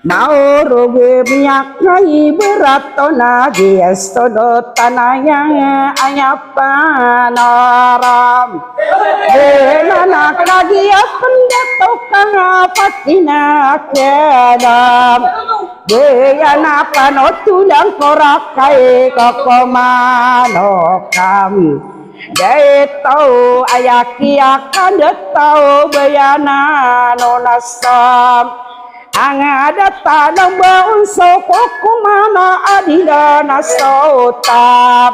Nauruge biyak ngai berato na gesto do tanaya ayapa naram Benana lagi pendeto kanga patina kedam Deyana panotulang korakai kokomanokam Deto ayaki akan detau bayana nonasam Angada tanang baun soko kumana adila nasota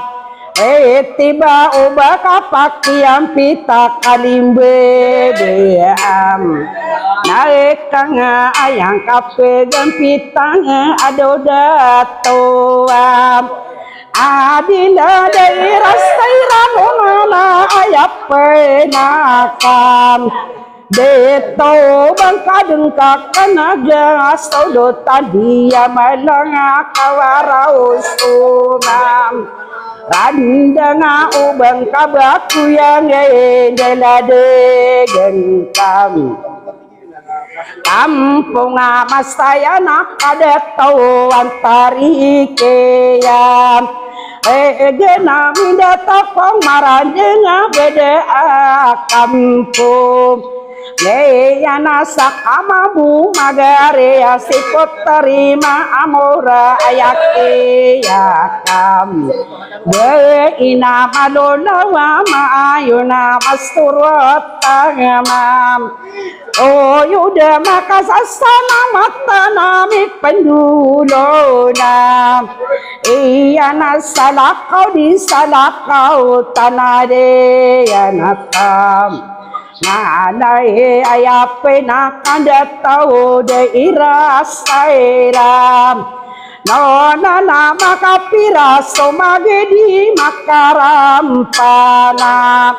tiba uba kapakiam pita kalimbe beam naik kanga ayang kape gampitang ado datoam adila daerah sairano nana ayape nakam Deto bangka dengkak kanaga saudo tadi ya malanga kawarau sunam randanga ubang kabaku yang jelade gengkam kampung amas saya nak ada tau antari keyam gena minda tapong maranjenya beda kampung Leyana sakamabu magare asipot terima amora ayake yakam Beina malolawa maayuna masturot tangamam Oh yuda makasasana mata namik pendulona Iyana salakau di salakau tanade yanatam Nanai ayape nakanda tau daerah sairam Nona nama kapira somagedi makaram panam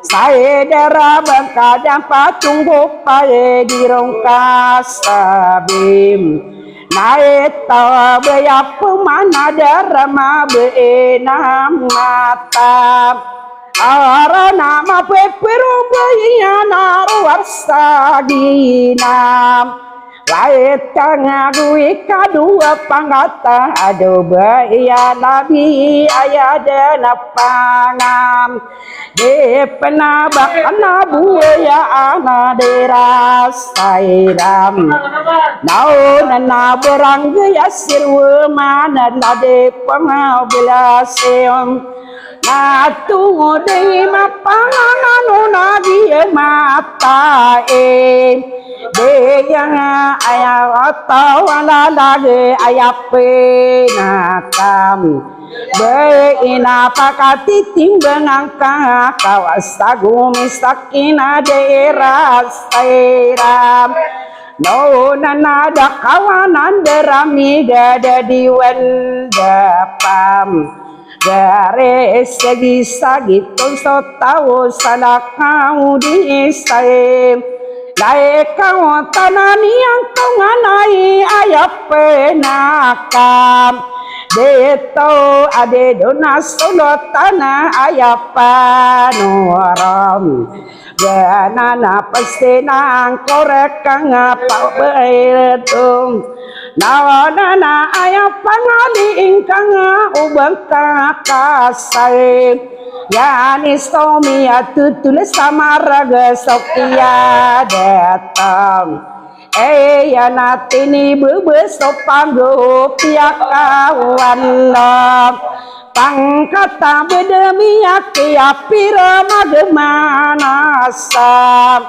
Saedera bangkadang patung bupae di rongkas sabim Naeta beyapu mana darama beenam matam Ara nama peperu bayana ruarsa dinam Laetang agui kadua panggata ado baya nabi ayada napangam De penabak anabu ya ana deras sairam Nau nana berang ya sirwe mana nade pangau belaseum Natu de mapangan nadi mata de yang ayat wala lage ayape nakam be ina pakati timbang angka kawasagu misakina daerah sairam no nanada kawanan derami gada diwan dapam Gare segi sagiton so tau salah kau di saim Lae kau tanani yang tunganai ayape nakam Deto ade donas solo tanah ayapa nuram Ganana pesenang korek ngapa beretung Nawana ayapa ngali ingkang ubang kakasai Yani somi atutulis samaraga sokia datang yana tini bubes sopanggo piak kawan lam pangkata bedemi aki apira magemana sam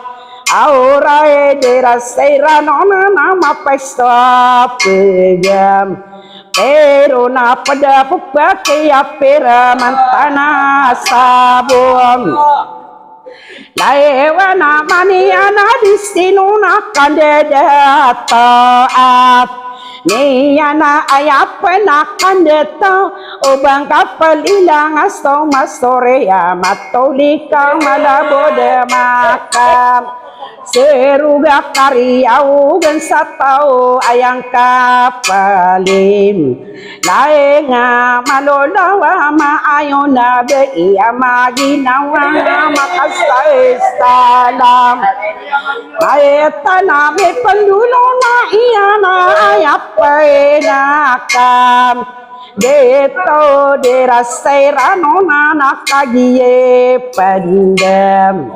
aurae deraseira nona nama pesta pegam pero na pada pupake apira mantana sabong Laewana maniana disinuna kandeda taat Niyana ayapena kandeta Ubang kapal ilang aso masore ya matolika malabode makam Seruga kariau gan satao ayang kapalim Laenga malolawa maayo na beia maginawa makasay salam Ayeta na may pandulo na iyana aya penakam deto derasai ranona nakagie pendem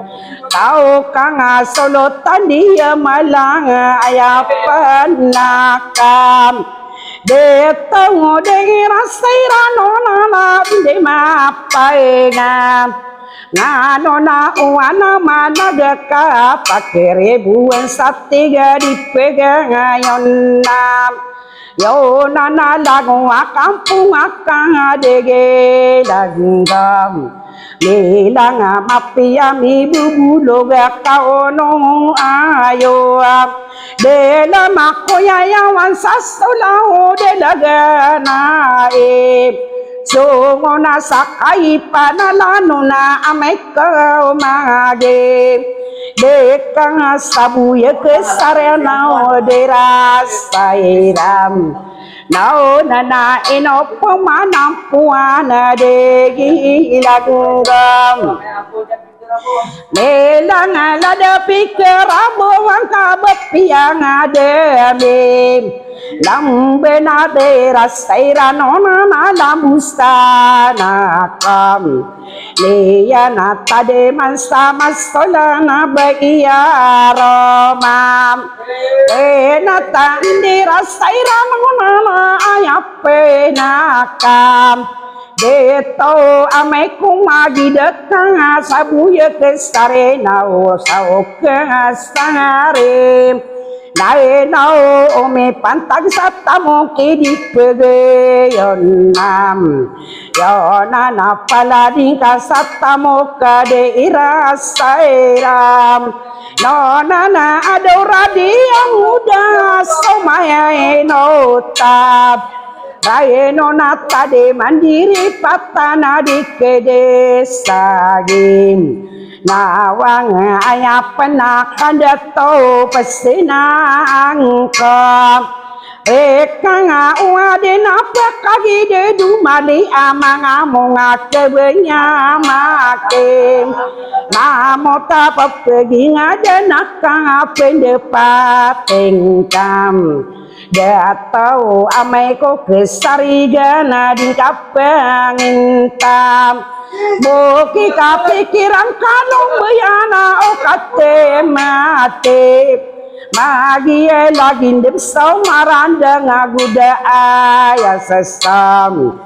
kau kang solotan dia malang ayah penakam deto derasai ranona nabde mapengam ngano na uana mana deka pakai ribuan satiga dipegang ayon nam yo nana lagu kampung akang dege langgam lilang mapia mi bubulo kau nong ayo dela makoya yawan sasulao delaga naib sungona sakai panalano na ameka mage dekang sabuya kesarena deras sairam nao nana ino pemanampuan degi ilagunggam melang lada pikir abuang kabepiang ademim lambe na deras sairanona na lambustana kam leya na tade mansa masola na bagia romam na tandira sairanona na ayape na kam deto ame kumagi dekang sabuya kesare nao sao kesare nae nao ome pantag satamo kidi pege yonam yonana paladi kasatamo kade irasairam nonana adoradi yang muda somaya enotab Raeno nata de mandiri patana di kedesagim nawang ayapan kandato pesenang kam ekang uade napa kagi de dumali amang among akebenya makem mamota papegi ngade nakang apende patengkam datau amai ko kesarigana di kapangin tam boki kapikiran kanong bayana o kate mate magie lagindem sau maranda ngaguda ayah sesam